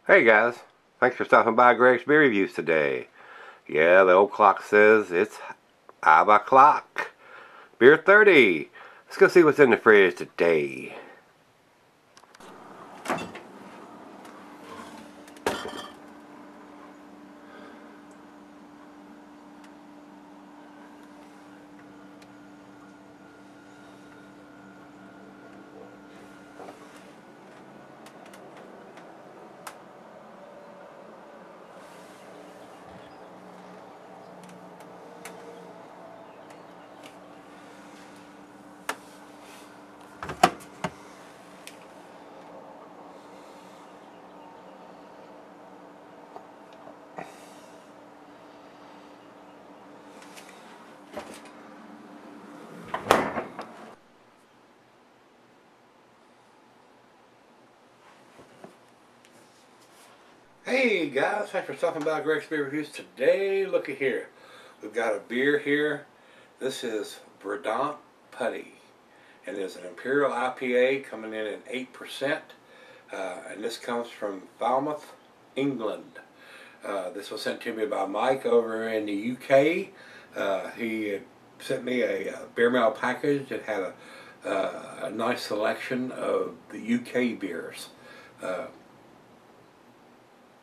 Hey guys, thanks for stopping by Gregsbeerreviews today. Yeah, the old clock says it's 5 o'clock. Beer 30. Let's go see what's in the fridge today. Hey guys, thanks for stopping by Gregsbeerreviews today. Looky here. We've got a beer here. This is Verdant Putty. And it's an Imperial IPA coming in at 8%. And this comes from Falmouth, England. This was sent to me by Mike over in the UK. He had sent me a beer mail package that had a nice selection of the UK beers.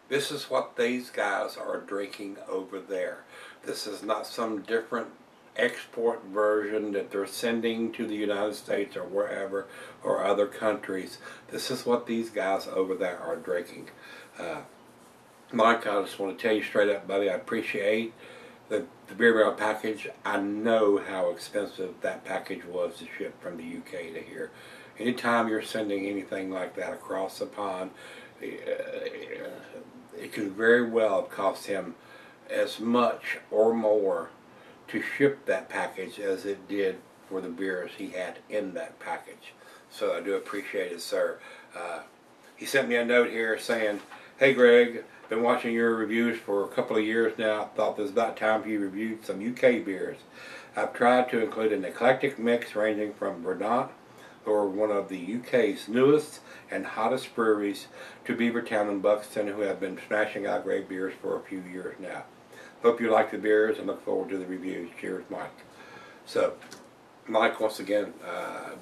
This is what these guys are drinking over there. This is not some different export version that they're sending to the United States or wherever or other countries. This is what these guys over there are drinking. Mike, I just want to tell you straight up, buddy, I appreciate the beer barrel package. I know how expensive that package was to ship from the UK to here. Anytime you're sending anything like that across the pond, it could very well cost him as much or more to ship that package as it did for the beers he had in that package. So I do appreciate it, sir. He sent me a note here saying, "Hey Greg, been watching your reviews for a couple of years now. Thought it was about time you reviewed some UK beers. I've tried to include an eclectic mix ranging from Verdant, or one of the UK's newest and hottest breweries, to Beavertown and Buxton, who have been smashing out great beers for a few years now. Hope you like the beers and look forward to the reviews. Cheers, Mike." So, Mike, once again,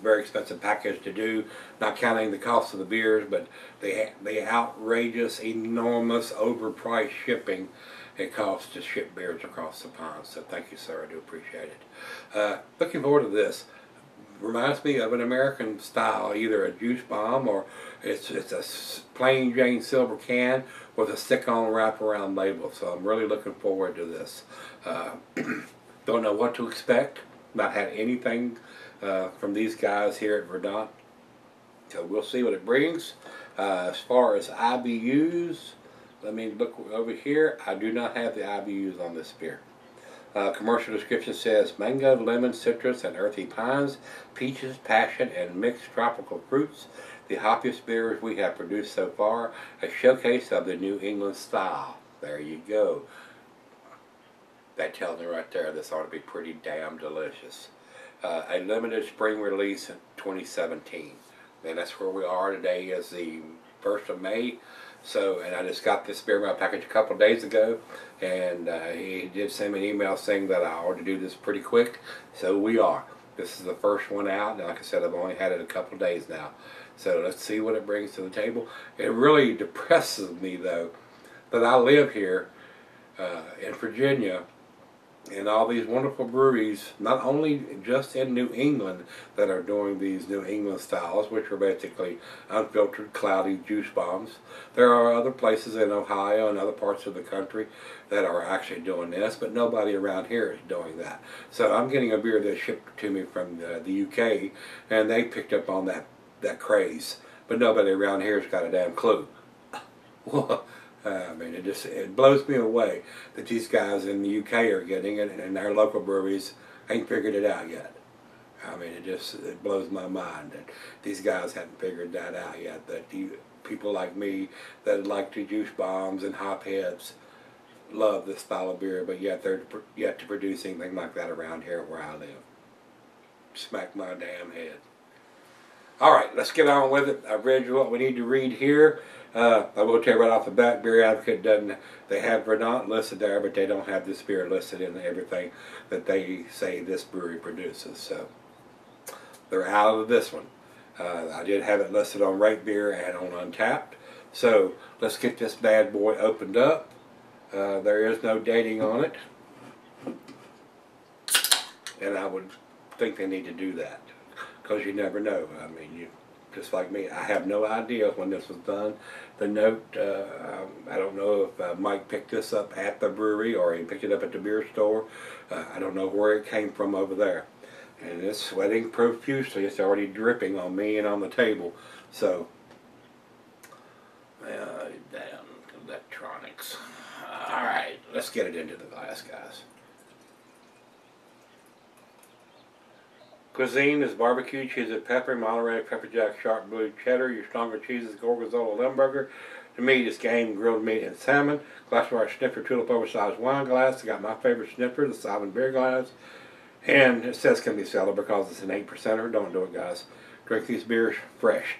very expensive package to do, not counting the cost of the beers, but the outrageous, enormous, overpriced shipping it costs to ship beers across the pond. So thank you, sir. I do appreciate it. Looking forward to this. Reminds me of an American style, either a juice bomb or it's a plain Jane silver can with a stick-on wraparound label. So I'm really looking forward to this. Don't know what to expect. Not had anything from these guys here at Verdant. So we'll see what it brings. As far as IBUs, let me look over here. I do not have the IBUs on this beer. Commercial description says mango, lemon, citrus, and earthy pines, peaches, passion, and mixed tropical fruits. The hoppiest beers we have produced so far. A showcase of the New England style. There you go. That tells me right there this ought to be pretty damn delicious. A limited spring release in 2017. And that's where we are today, is the 1st of May. So, and I just got this beer mail package a couple of days ago, and he did send me an email saying that I ought to do this pretty quick. So we are. This is the first one out, and like I said, I've only had it a couple of days now. So let's see what it brings to the table. It really depresses me, though, that I live here in Virginia, and all these wonderful breweries, not only just in New England, that are doing these New England styles, which are basically unfiltered, cloudy juice bombs. There are other places in Ohio and other parts of the country that are actually doing this, but nobody around here is doing that. So I'm getting a beer that's shipped to me from the UK, and they picked up on that craze, but nobody around here has got a damn clue. I mean, it blows me away that these guys in the UK are getting it, and our local breweries ain't figured it out yet. I mean, it blows my mind that these guys haven't figured that out yet. That people like me that like to juice bombs and hop heads love this style of beer, but yet they're yet to produce anything like that around here where I live. Smack my damn head. All right, let's get on with it. I've read you what we need to read here. I will tell you right off the bat, Beer Advocate doesn't, they have Verdant listed there, but they don't have this beer listed in everything that they say this brewery produces. So they're out of this one. I did have it listed on Rate Beer and on Untapped. So let's get this bad boy opened up. There is no dating on it, and I would think they need to do that, because you never know. I mean, you just like me, I have no idea when this was done. The note, I don't know if Mike picked this up at the brewery or he picked it up at the beer store. I don't know where it came from over there. And it's sweating profusely. It's already dripping on me and on the table. So, damn electronics. Alright, let's get it into the glass, guys. Cuisine is barbecue, cheese and pepper, Monterey, pepper jack, sharp blue cheddar. Your stronger cheeses, gorgonzola, limburger. The meat is game, grilled meat, and salmon. Glassware snifter, tulip oversized wine glass. I got my favorite snifter, the Simon beer glass. And it says can be cellar because it's an 8%er. Don't do it, guys. Drink these beers fresh.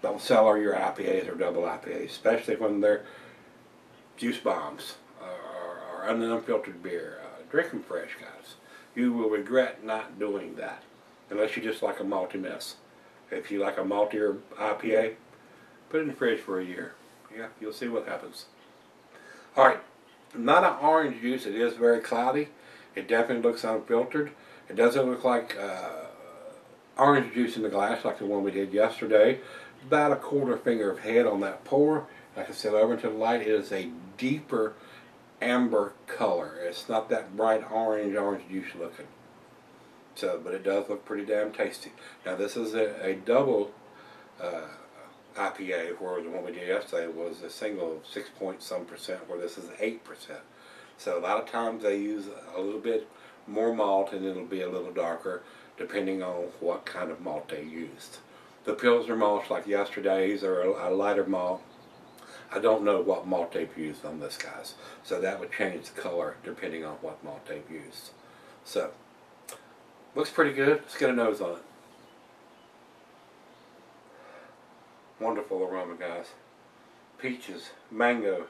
Don't cellar your IPAs or double IPAs, especially when they're juice bombs or unfiltered beer. Drink them fresh, guys. You will regret not doing that, unless you just like a malty mess. If you like a maltier IPA, put it in the fridge for a year. Yeah, you'll see what happens. Alright, not an orange juice. It is very cloudy. It definitely looks unfiltered. It doesn't look like orange juice in the glass like the one we did yesterday. About a quarter finger of head on that pour. Like I said, over into the light, it is a deeper amber color. It's not that bright orange juice looking. So, but it does look pretty damn tasty. Now this is a double IPA, whereas the one we did yesterday was a single 6-point-some%, where this is 8%. So a lot of times they use a little bit more malt and it'll be a little darker depending on what kind of malt they used. The Pilsner malts like yesterday's are a lighter malt. I don't know what malt they've used on this, guys. So that would change the color depending on what malt they've used. So, looks pretty good. Let's get a nose on it. Wonderful aroma, guys. Peaches, mango,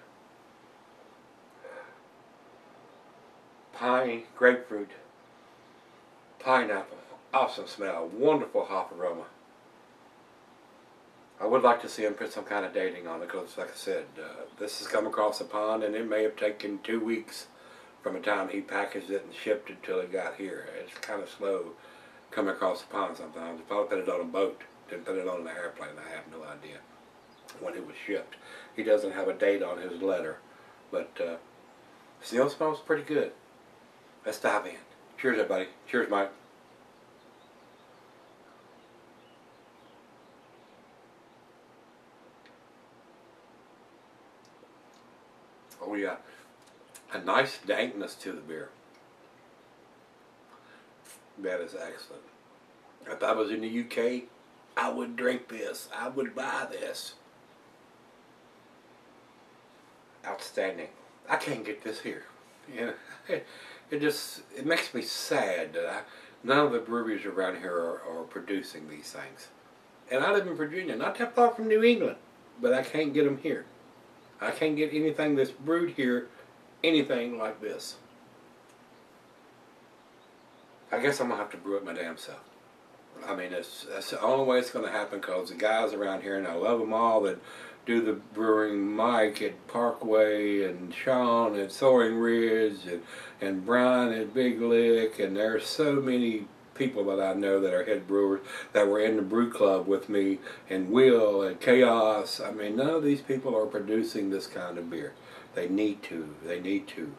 pine, grapefruit, pineapple. Awesome smell. Wonderful hop aroma. I would like to see him put some kind of dating on it, because like I said, this has come across the pond and it may have taken 2 weeks from the time he packaged it and shipped it till it got here. It's kind of slow coming across the pond sometimes. If I put it on a boat, didn't put it on an airplane, I have no idea when it was shipped. He doesn't have a date on his letter, but still smells pretty good. Let's dive in. Cheers, everybody. Cheers, Mike. Oh yeah, a nice dankness to the beer. That is excellent. If I was in the UK, I would drink this. I would buy this. Outstanding. I can't get this here. You know, it makes me sad that none of the breweries around here are producing these things. And I live in Virginia, not that far from New England, but I can't get them here. I can't get anything that's brewed here, anything like this. I guess I'm going to have to brew it my damn self. I mean, that's the only way it's going to happen, because the guys around here, and I love them all, that do the brewing, Mike at Parkway, and Sean at Soaring Ridge, and Brian at Big Lick, and there's so many people that I know that are head brewers that were in the brew club with me, and Will and Chaos. I mean, none of these people are producing this kind of beer. They need to. They need to.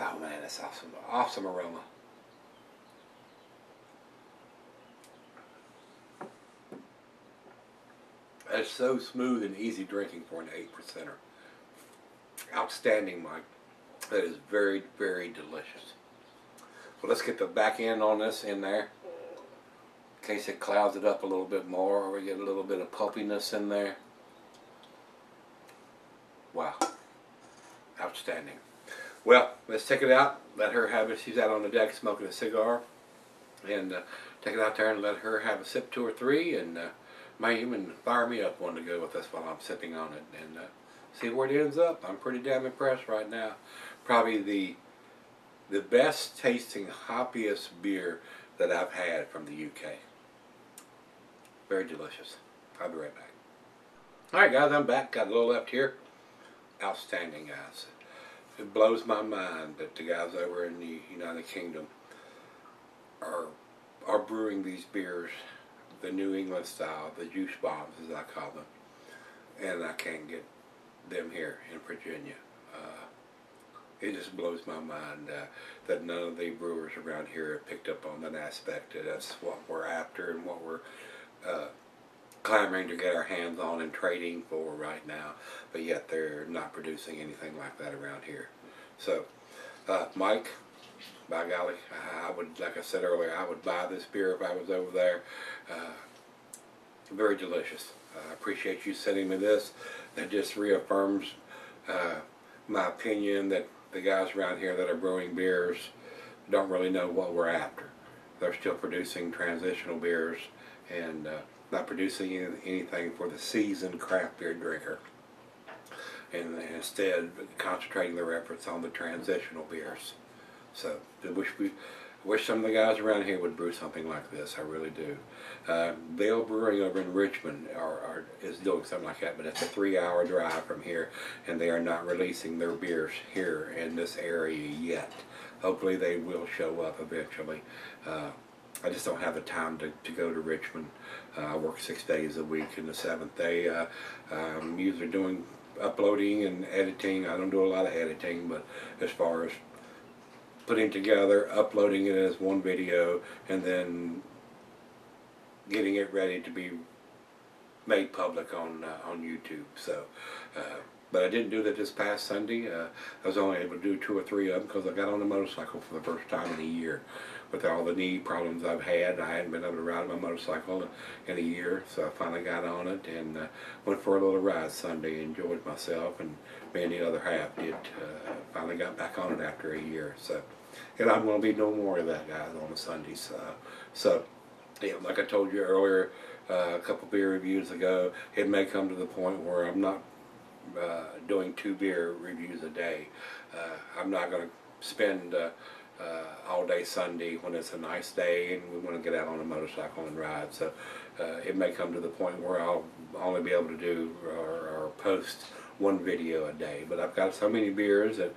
Oh man, that's awesome. Awesome aroma. It's so smooth and easy drinking for an 8%er. Outstanding, Mike. That is very, very delicious. So let's get the back end on this in there, in case it clouds it up a little bit more, or we get a little bit of pulpiness in there. Wow. Outstanding. Well, let's take it out, let her have it. She's out on the deck smoking a cigar. And take it out there and let her have a sip, 2 or 3, and Might even fire me up one to go with this while I'm sipping on it and see where it ends up. I'm pretty damn impressed right now. Probably the best tasting, hoppiest beer that I've had from the UK. Very delicious. I'll be right back. Alright guys, I'm back. Got a little left here. Outstanding, guys. It blows my mind that the guys over in the United Kingdom are brewing these beers, the New England style, the juice bombs as I call them, and I can't get them here in Virginia. It just blows my mind that none of the brewers around here have picked up on that aspect. That's what we're after and what we're clamoring to get our hands on and trading for right now, but yet they're not producing anything like that around here. So, Mike, by golly, I would, like I said earlier, I would buy this beer if I was over there. Very delicious. I appreciate you sending me this. That just reaffirms my opinion that the guys around here that are brewing beers don't really know what we're after. They're still producing transitional beers and not producing anything for the seasoned craft beer drinker, and instead concentrating their efforts on the transitional beers. So I wish some of the guys around here would brew something like this. I really do. Vail Brewing over in Richmond is doing something like that, but it's a 3-hour drive from here, and they are not releasing their beers here in this area yet. Hopefully they will show up eventually. I just don't have the time to go to Richmond. I work 6 days a week, and the 7th day I'm usually doing uploading and editing. I don't do a lot of editing, but as far as putting together, uploading it as one video, and then getting it ready to be made public on YouTube. So, but I didn't do that this past Sunday. I was only able to do 2 or 3 of them because I got on a motorcycle for the first time in a year. With all the knee problems I've had, I hadn't been able to ride my motorcycle in a year, so I finally got on it and went for a little ride Sunday. Enjoyed myself, and me and the other half did. Finally got back on it after a year. So, and I'm going to be no more of that, guys, on the Sundays. So, yeah, like I told you earlier, a couple beer reviews ago, it may come to the point where I'm not doing 2 beer reviews a day. I'm not going to spend all day Sunday when it's a nice day and we want to get out on a motorcycle and ride. So it may come to the point where I'll only be able to do or post 1 video a day. But I've got so many beers that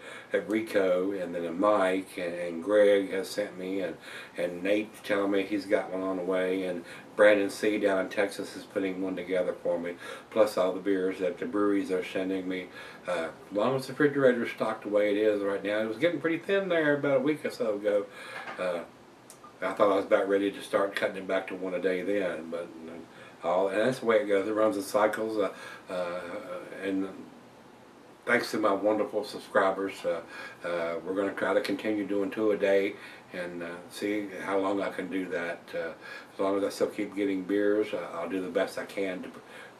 Rico and then Mike and Greg has sent me, and Nate's telling me he's got one on the way, and Brandon C. down in Texas is putting one together for me, plus all the beers that the breweries are sending me. As long as the refrigerator's stocked the way it is right now. It was getting pretty thin there about a week or so ago. I thought I was about ready to start cutting it back to 1 a day then, but and that's the way it goes. It runs in cycles, and thanks to my wonderful subscribers, we're going to try to continue doing 2 a day and see how long I can do that. As long as I still keep getting beers, I'll do the best I can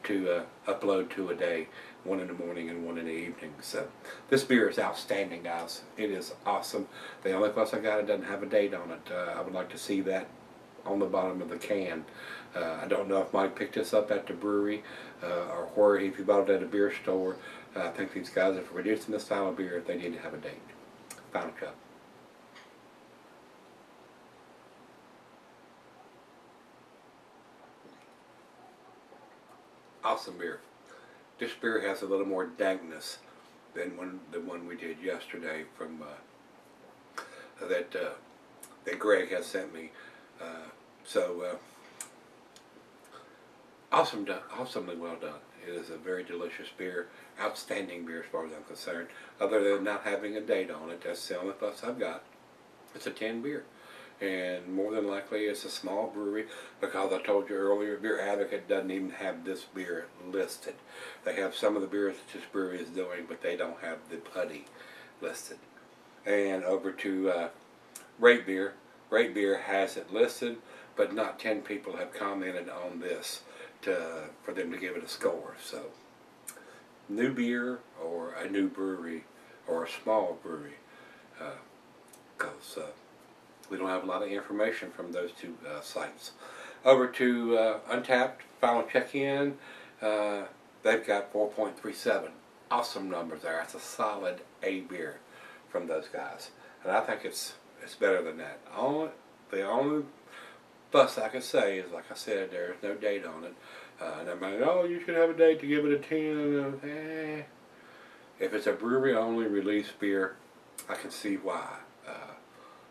to upload 2 a day, 1 in the morning and 1 in the evening. So this beer is outstanding, guys. It is awesome. The only plus I got, it doesn't have a date on it. I would like to see that on the bottom of the can. I don't know if Mike picked this up at the brewery or where, if he bought it at a beer store. I think these guys, if we're producing this style of beer, they need to have a date. Final cup. Awesome beer. This beer has a little more dankness than the one we did yesterday from that Greg has sent me. Awesomely well done. It is a very delicious beer, outstanding beer as far as I'm concerned. Other than not having a date on it, that's the only plus I've got. It's a 10 beer. And more than likely it's a small brewery, because I told you earlier, Beer Advocate doesn't even have this beer listed. They have some of the beers that this brewery is doing, but they don't have the putty listed. And over to Rate Beer. Rate Beer has it listed, but not 10 people have commented on this for them to give it a score. So, new beer or a new brewery or a small brewery, because we don't have a lot of information from those 2 sites. Over to Untapped, final check-in. They've got 4.37. Awesome numbers there. That's a solid A beer from those guys. And I think it's better than that. The only fuss I could say is, like I said, there's no date on it. And everybody, oh, you should have a date to give it a 10. If it's a brewery-only release beer, I can see why.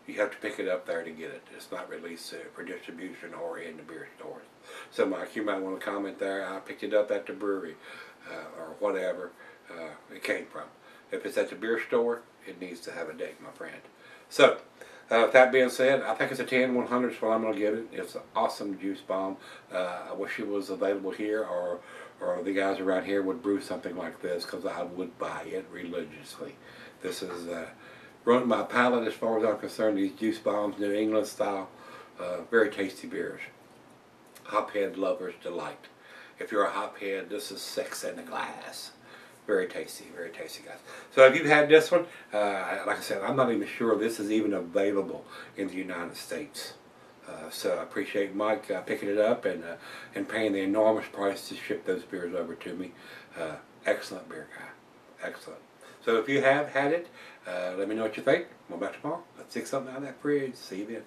You have to pick it up there to get it. It's not released for distribution or in the beer stores. So, Mike, you might want to comment there. I picked it up at the brewery or whatever it came from. If it's at the beer store, it needs to have a date, my friend. So, with that being said, I think it's a 10/100 is what I'm going to give it. It's an awesome juice bomb. I wish it was available here, or the guys around here would brew something like this, because I would buy it religiously. This is ruined my palate as far as I'm concerned. These juice bombs, New England style, very tasty beers. Hophead lovers delight. If you're a hophead, this is sex in a glass. Very tasty, guys. So if you've had this one, like I said, I'm not even sure this is even available in the United States. So I appreciate Mike picking it up and paying the enormous price to ship those beers over to me. Excellent beer guy. Excellent. So if you have had it, let me know what you think. We'll be back tomorrow. Let's take something out of that fridge. See you then.